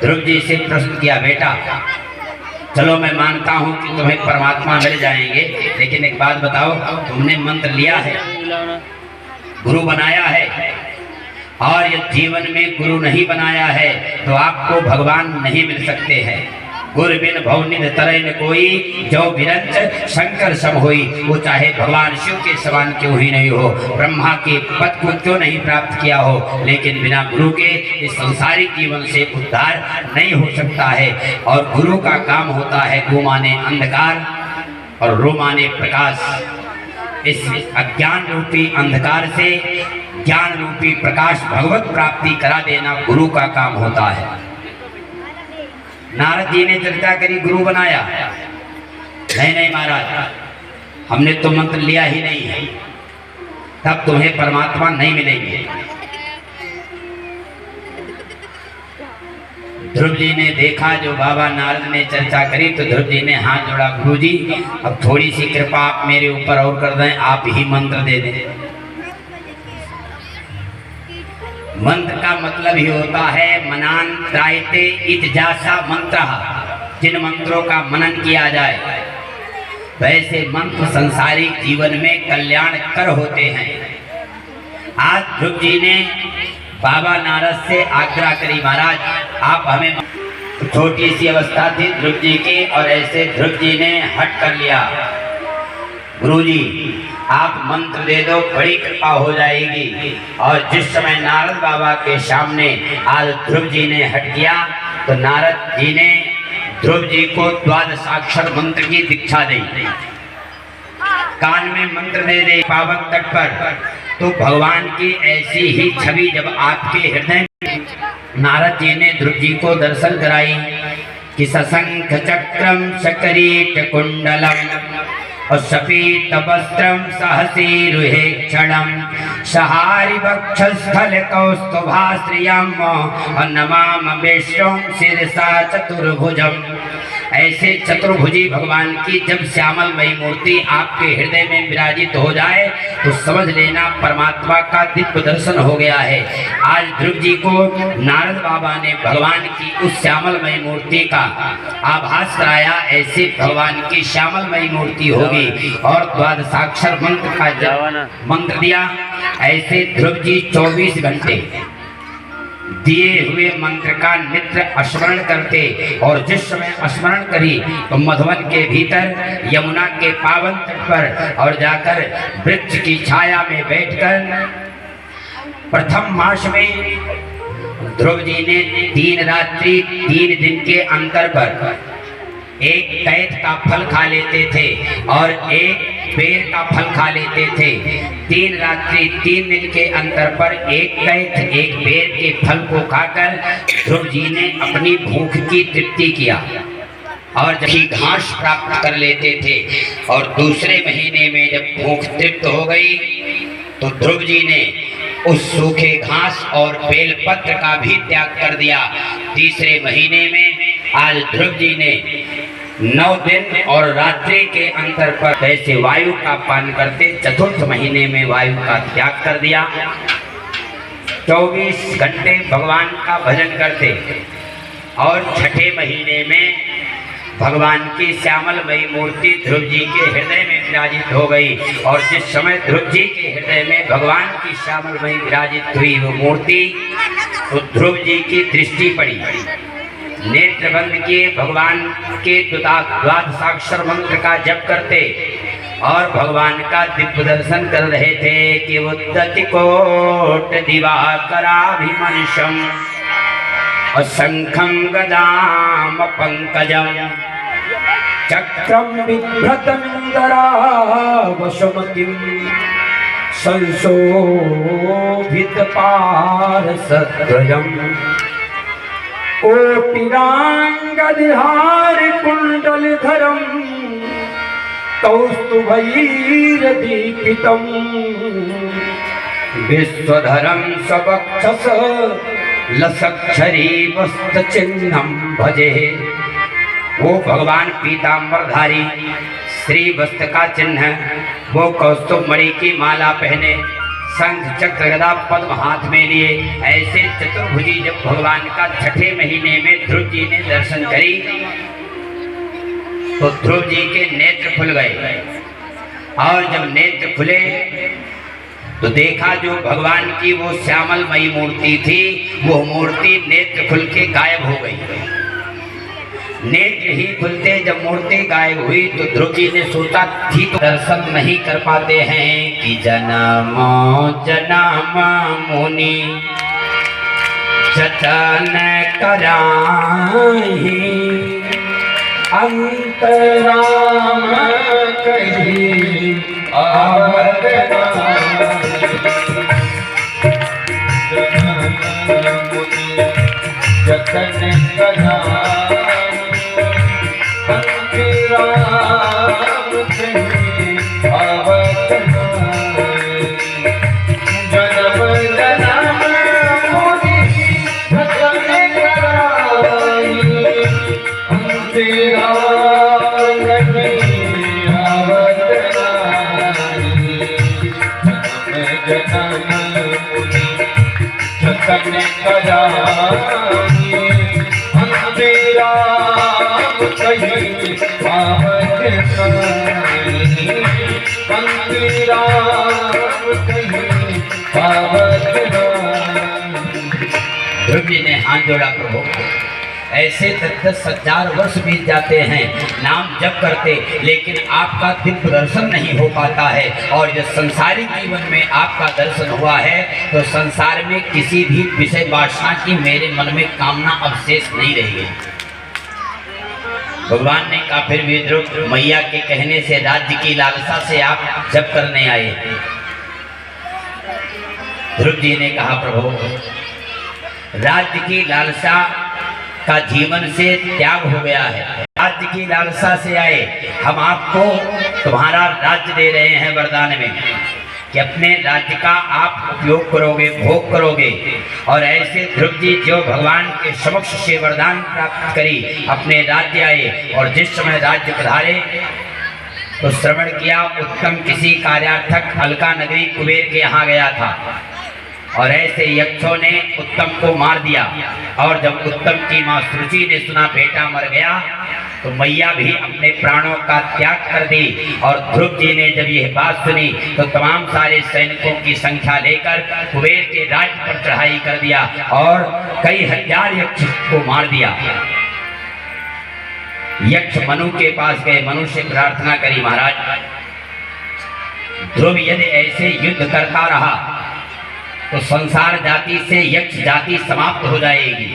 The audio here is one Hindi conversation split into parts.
ध्रुव जी से प्रश्न किया, बेटा चलो मैं मानता हूँ कि तुम्हें परमात्मा मिल जाएंगे, लेकिन एक बात बताओ, तुमने मंत्र लिया है, गुरु बनाया है, और ये जीवन में गुरु नहीं बनाया है तो आपको भगवान नहीं मिल सकते हैं। गुरु बिन भवनिध तरय न कोई, जो विरंच शंकर सम होई। वो चाहे भगवान शिव के समान क्यों ही नहीं हो, ब्रह्मा के पद को क्यों नहीं प्राप्त किया हो, लेकिन बिना गुरु के इस संसारिक जीवन से उद्धार नहीं हो सकता है। और गुरु का काम होता है गु माने अंधकार और रो माने प्रकाश। इस अज्ञान रूपी अंधकार से ज्ञान रूपी प्रकाश भगवत प्राप्ति करा देना गुरु का काम होता है। नारद जी ने चर्चा करी, गुरु बनाया, नहीं महाराज, हमने तो मंत्र लिया ही नहीं है, तब तुम्हें परमात्मा नहीं मिलेंगे। ध्रुव जी ने देखा जो बाबा नारद ने चर्चा करी, तो ध्रुव जी ने हाथ जोड़ा, गुरु जी अब थोड़ी सी कृपा आप मेरे ऊपर और कर दें, आप ही मंत्र दे दें। मंत्र का मतलब ही होता है मनान त्रायते इतजासा मंत्र, जिन मंत्रों का मनन किया जाए वैसे मंत्र संसारिक जीवन में कल्याण कर होते हैं। आज ध्रुव जी ने बाबा नारद से आग्रह करी, महाराज आप हमें, छोटी सी अवस्था थी ध्रुव जी की, और ऐसे ध्रुव जी ने हट कर लिया, गुरुजी आप मंत्र दे दो, बड़ी कृपा हो जाएगी। और जिस समय नारद बाबा के सामने आज ध्रुव जी ने हट किया, तो नारद जी ने ध्रुव जी को द्वादशाक्षर मंत्र की दीक्षा दी, कान में मंत्र दे दे पावन तट पर। तो भगवान की ऐसी ही छवि जब आपके हृदय में, नारद जी ने ध्रुव जी को दर्शन कराई कि सशंख चक्रम शकरीट कुंडलम और सफेद वस्त्रम सहसीरुहे क्षणम सहारि वक्षस्थल कौस्तुभाश्रियम और नमाम विष्णुं शिरसा चतुर्भुजम। ऐसे चतुर्भुजी भगवान की जब श्यामलमयी मूर्ति आपके हृदय में विराजित हो जाए तो समझ लेना परमात्मा का दिव्य दर्शन हो गया है। आज ध्रुव जी को नारद बाबा ने भगवान की उस श्यामलमयी मूर्ति का आभास कराया, ऐसे भगवान की श्यामलमयी मूर्ति होगी। और द्वादशाक्षर मंत्र का जब मंत्र दिया, ऐसे ध्रुव जी 24 घंटे दिए हुए मंत्र का नित्य स्मरण करते, और जिस समय स्मरण करी तो मधुवन के भीतर यमुना के पावन तट पर और जाकर वृक्ष की छाया में बैठकर प्रथम मास में ध्रुव जी ने 3 रात्रि 3 दिन के अंतर पर एक कैथ का फल खा लेते थे और एक बेर का फल खा लेते थे। 3 रात्रि 3 दिन के अंतर पर एक कैथ एक बेर के फल को खाकर ध्रुव जी ने अपनी भूख की तृप्ति किया और जब घास प्राप्त कर लेते थे। और दूसरे महीने में जब भूख तृप्त हो गई तो ध्रुव जी ने उस सूखे घास और बेलपत्र का भी त्याग कर दिया। तीसरे महीने में आज ध्रुव जी ने 9 दिन और रात्रि के अंतर पर जैसे वायु का पान करते, चतुर्थ महीने में वायु का त्याग कर दिया। 24 घंटे भगवान का भजन करते और छठे महीने में भगवान की श्यामलमयी मूर्ति ध्रुव जी के हृदय में विराजित हो गई। और जिस समय ध्रुव जी के हृदय में भगवान की श्यामलमयी विराजित हुई वो मूर्ति, तो ध्रुव जी की दृष्टि पड़ी, नेत्र बंद किए, भगवान के द्वादशाक्षर मंत्र का जप करते और भगवान का दिव्य दर्शन कर रहे थे कि उद्दति कोट दिवाकराभिमंशम और शंखं गदाम पंकजम चक्रम बिभ्रतमिंदरा वशमतिम संशोभित पारसद्वयम् कोटिरांगधार कुंडलधरम कौस्तुभैर्दीपितम विश्वधरम स्ववक्षस लसक्षरी वस्त्रचिह्नं भजे। वो भगवान पीताम्बरधारी, श्री वस्त्र का चिन्ह, वो कौस्तुभ मणि की माला पहने, शंख चक्र गदा पद्म हाथ में लिए ऐसे चतुर्भुजी जब भगवान का छठे महीने में ध्रुव जी ने दर्शन करी तो ध्रुव जी के नेत्र खुल गए। और जब नेत्र खुले तो देखा जो भगवान की वो श्यामलमयी मूर्ति थी, वो मूर्ति नेत्र खुल के गायब हो गई। नेत्र ही खुलते जब मूर्ति गायब हुई तो ध्रुव जी ने सोचा थी तो दर्शन नहीं कर पाते हैं कि जन्म जन्म मुनि जतन कराहि अंतराम कही आवत जतन कराहि ध्रुव जी ने हाथ जोड़ा, प्रभु ऐसे 10,000 वर्ष बीत जाते हैं नाम जप करते, लेकिन आपका दिव्य दर्शन नहीं हो पाता है। और जब संसारिक जीवन में आपका दर्शन हुआ है तो संसार में किसी भी विषय वासना की मेरे मन में कामना अवशेष नहीं रही है। भगवान ने कहा फिर भी ध्रुव, मैया के कहने से राज्य की लालसा से आप जप करने आए। ध्रुव जी ने कहा प्रभु राज्य की लालसा का जीवन से त्याग हो गया है। राज्य की लालसा से आए, हम आपको तुम्हारा राज्य दे रहे हैं वरदान में कि अपने राज्य का आप उपयोग करोगे, भोग करोगे। और ऐसे ध्रुव जी जो भगवान के समक्ष से वरदान प्राप्त करी अपने राज्य आए। और जिस समय राज्य पधारे तो श्रवण किया उत्तम किसी कार्यार्थक अलका नगरी कुबेर के यहाँ गया था और ऐसे यक्षों ने उत्तम को मार दिया। और जब उत्तम की माँ सुरुचि ने सुना बेटा मर गया तो मैया भी अपने प्राणों का त्याग कर दी। और ध्रुव जी ने जब यह बात सुनी तो तमाम सारे सैनिकों की संख्या लेकर कुबेर के राज्य पर चढ़ाई कर दिया और कई हजार यक्ष को मार दिया। यक्ष मनु के पास गए, मनु से प्रार्थना करी, महाराज ध्रुव यदि ऐसे युद्ध करता रहा तो संसार जाति से यक्ष जाति समाप्त हो जाएगी।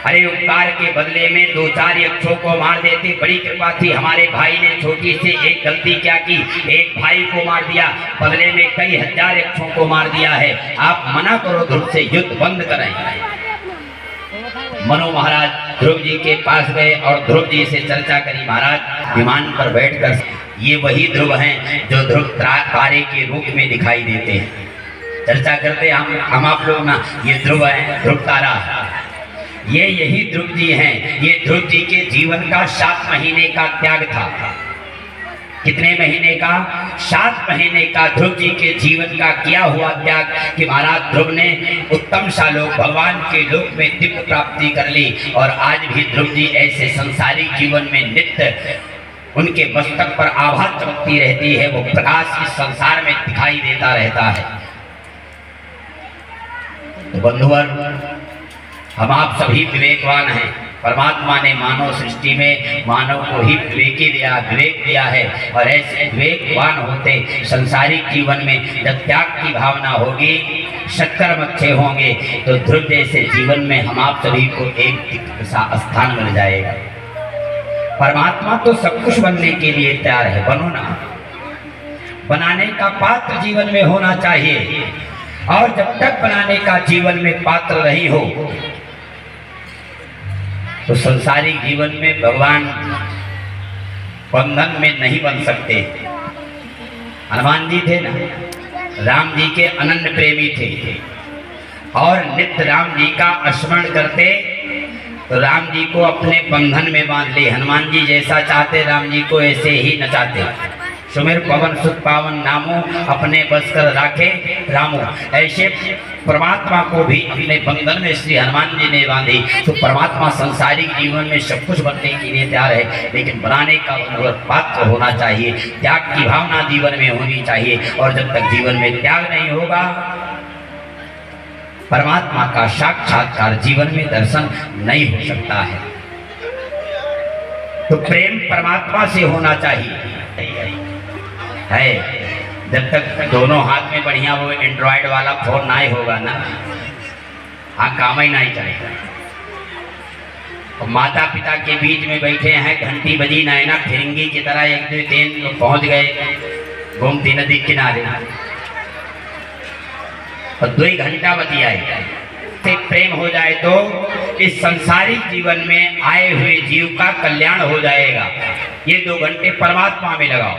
अरे उपकार के बदले में 2-4 यक्षों को मार देते, बड़ी कृपा थी। हमारे भाई ने छोटी से एक गलती क्या की, एक भाई को मार दिया, बदले में कई हजार यक्षों को मार दिया है। आप मना करो ध्रुव से युद्ध बंद करें। मनु महाराज ध्रुव जी के पास गए और ध्रुव जी से चर्चा करी। महाराज विमान पर बैठकर ये वही ध्रुव हैं जो ध्रुव तारे के रूप में दिखाई देते हैं। चर्चा करते हम आप लोग ना, ये ध्रुव है, ध्रुव तारा, ये यही ध्रुव जी हैं। ये ध्रुव जी के जीवन का 7 महीने का त्याग था। कितने महीने का? 7 महीने का ध्रुव जी के जीवन का किया हुआ त्याग कि महाराज ध्रुव ने उत्तम सा लोक भगवान के लोक में दिव्य प्राप्ति कर ली। और आज भी ध्रुव जी ऐसे संसारिक जीवन में नित्य उनके मस्तक पर आभा चमकती रहती है, वो प्रकाश इस संसार में दिखाई देता रहता है। तो बंधुवर, हम आप सभी विवेकवान हैं। परमात्मा ने मानव सृष्टि में मानव को ही विवेकी दिया, विवेक दिया है। और ऐसे विवेकवान होते संसारिक जीवन में जब त्याग की भावना होगी, सत्कर्म अच्छे होंगे तो ध्रुव जैसे जीवन में हम आप सभी को एक स्थान मिल जाएगा। परमात्मा तो सब कुछ बनने के लिए तैयार है, बनो ना। बनाने का पात्र जीवन में होना चाहिए। और जब तक बनाने का जीवन में पात्र नहीं हो तो संसारिक जीवन में भगवान बंधन में नहीं बन सकते। हनुमान जी थे ना, राम जी के अनन्य प्रेमी थे और नित्य राम जी का स्मरण करते तो राम जी को अपने बंधन में बांध ले। हनुमान जी जैसा चाहते राम जी को ऐसे ही नचाते। सुमिर पवन सुत पावन नामो, अपने बस कर राखे रामो। ऐसे परमात्मा को भी अपने बंधन में श्री हनुमान जी ने बांधी। तो परमात्मा संसारिक जीवन में सब कुछ बनने के लिए तैयार है, लेकिन बनाने का पात्र होना चाहिए। त्याग की भावना जीवन में होनी चाहिए, और जब तक जीवन में त्याग नहीं होगा परमात्मा का साक्षात्कार जीवन में दर्शन नहीं हो सकता है। तो प्रेम परमात्मा से होना चाहिए है। जब तक दोनों हाथ में बढ़िया वो एंड्रॉयड वाला फोन ना ही होगा ना, हाँ काम ही नहीं चलेगा। माता पिता के बीच में बैठे हैं, घंटी बजी नैना फिरंगी की तरह, एक दो तीन पहुंच गए गोमती नदी किनारे, और 2 घंटा बतियाए से प्रेम हो जाए तो इस संसारिक जीवन में आए हुए जीव का कल्याण हो जाएगा। ये 2 घंटे परमात्मा में लगाओ।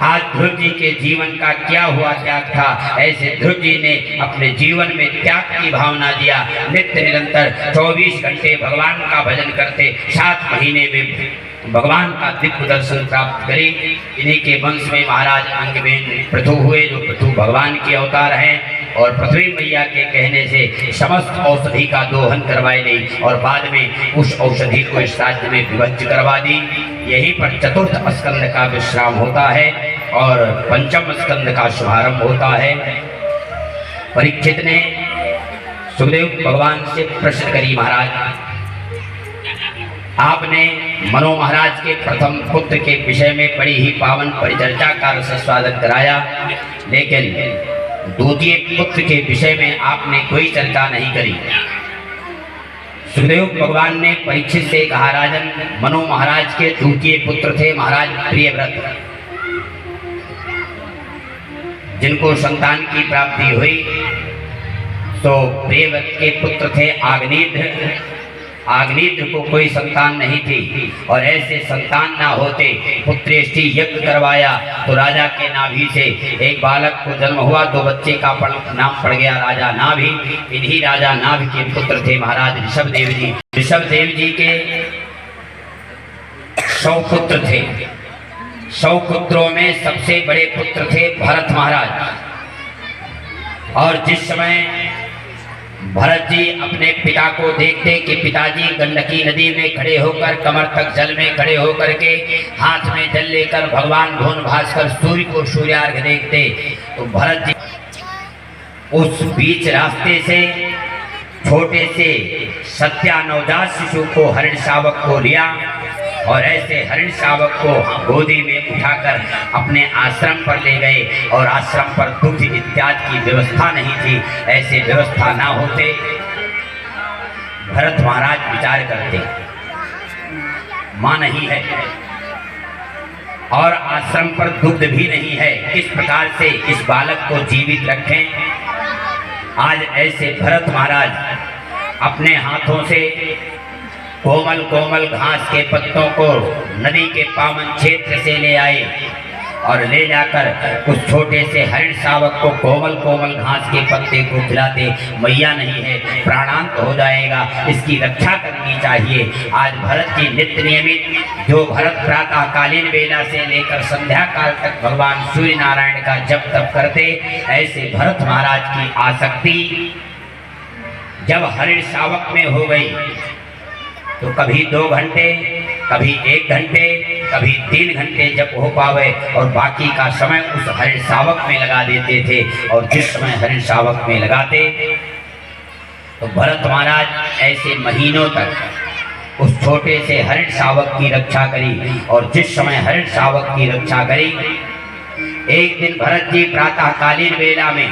आज ध्रुव जी के जीवन का क्या हुआ त्याग था, ऐसे ध्रुव जी ने अपने जीवन में त्याग की भावना दिया। नित्य निरंतर 24 घंटे भगवान का भजन करते, 7 महीने में भगवान का दिव्य दर्शन प्राप्त करे। इन्हीं के वंश में महाराज अंगबेन पृथु हुए, जो पृथु भगवान के अवतार हैं, और पृथ्वी मैया के कहने से समस्त औषधि का दोहन करवाए दी, और बाद में उस औषधि को इस राज्य में विभक्त करवा दी। यहीं पर चतुर्थ स्कंद का विश्राम होता है और पंचम स्कंद का शुभारंभ होता है। परीक्षित ने सुखदेव भगवान से प्रश्न करी, महाराज आपने मनो महाराज के प्रथम पुत्र के विषय में बड़ी ही पावन परिचर्चा का रसस्वादन कराया, लेकिन द्वितीय पुत्र के विषय में आपने कोई चर्चा नहीं करी। सुखदेव भगवान ने परीक्षित से कहा, राजन मनो महाराज के द्वितीय पुत्र थे महाराज प्रियव्रत, जिनको संतान की प्राप्ति हुई। तो प्रियव्रत के पुत्र थे आग्नेत्र। आग्नेत्र को कोई संतान नहीं थी, और ऐसे संतान ना होते पुत्रेष्टि यज्ञ करवाया तो राजा के नाभि से एक बालक को जन्म हुआ। 2 बच्चे का नाम पड़ गया राजा नाभि। इन्हीं राजा नाभि के पुत्र थे महाराज ऋषभदेव जी। ऋषभदेव जी के 100 पुत्र थे। 100 पुत्रों में सबसे बड़े पुत्र थे भरत महाराज। और जिस समय भरत जी अपने पिता को देखते कि पिताजी गंडकी नदी में खड़े होकर, कमर तक जल में खड़े होकर के हाथ में जल लेकर भगवान भुवन भास्कर सूर्य को सूर्यार्घ्य देखते, तो भरत जी उस बीच रास्ते से छोटे से सत्या नवजात शिशु को हरिण शावक को लिया, और ऐसे हरिण शावक को गोदी में उठाकर अपने आश्रम पर ले गए। और आश्रम पर दुग्ध इत्यादि की व्यवस्था नहीं थी। ऐसे व्यवस्था ना होते भरत महाराज विचार करते, मां नहीं है और आश्रम पर दुग्ध भी नहीं है, किस प्रकार से इस बालक को जीवित रखें। आज ऐसे भरत महाराज अपने हाथों से कोमल कोमल घास के पत्तों को नदी के पावन क्षेत्र से ले आए, और ले जाकर उस छोटे से हरिण शावक को कोमल कोमल घास के पत्ते को खिलाते। मैया नहीं है, प्राणांत हो जाएगा, इसकी रक्षा करनी चाहिए। आज भरत की नित्य नियमित जो भरत प्रातः कालीन वेला से लेकर संध्या काल तक भगवान सूर्य नारायण का जप तप करते, ऐसे भरत महाराज की आसक्ति जब हरिण शावक में हो गई तो कभी 2 घंटे, कभी 1 घंटे, कभी 3 घंटे जब हो पावे, और बाकी का समय उस हरिण शावक में लगा देते थे। और जिस समय हरिण शावक में लगाते तो भरत महाराज ऐसे महीनों तक उस छोटे से हरिण शावक की रक्षा करी। और जिस समय हरिण शावक की रक्षा करी, एक दिन भरत जी प्रातः कालीन वेला में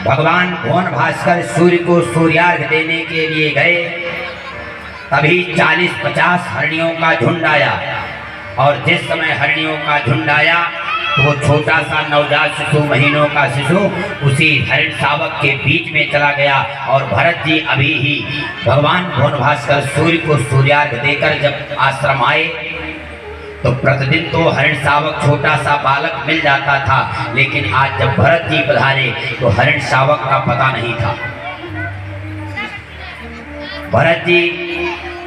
भगवान भुवन भास्कर सूर्य को सूर्यार्घ्य देने के लिए गए। तभी 40-50 हरिणियों का झुंड आया, और जिस समय हरिणियों का झुंड आया तो वो छोटा सा नवजात शिशु, महीनों का शिशु उसी हरिण शावक के बीच में चला गया। और भरत जी अभी ही भगवान भुवन भास्कर सूर्य को सूर्यार्घ्य देकर जब आश्रम आए तो प्रतिदिन तो हरिण शावक छोटा सा बालक मिल जाता था, लेकिन आज जब भरत जी पधारे तो हरिण शावक का पता नहीं था। भरत जी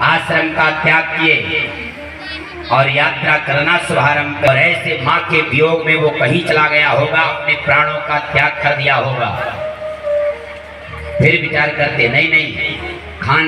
आश्रम का त्याग किए और यात्रा करना शुभारंभ, और ऐसे माँ के वियोग में वो कहीं चला गया होगा, अपने प्राणों का त्याग कर दिया होगा। फिर विचार करते नहीं खान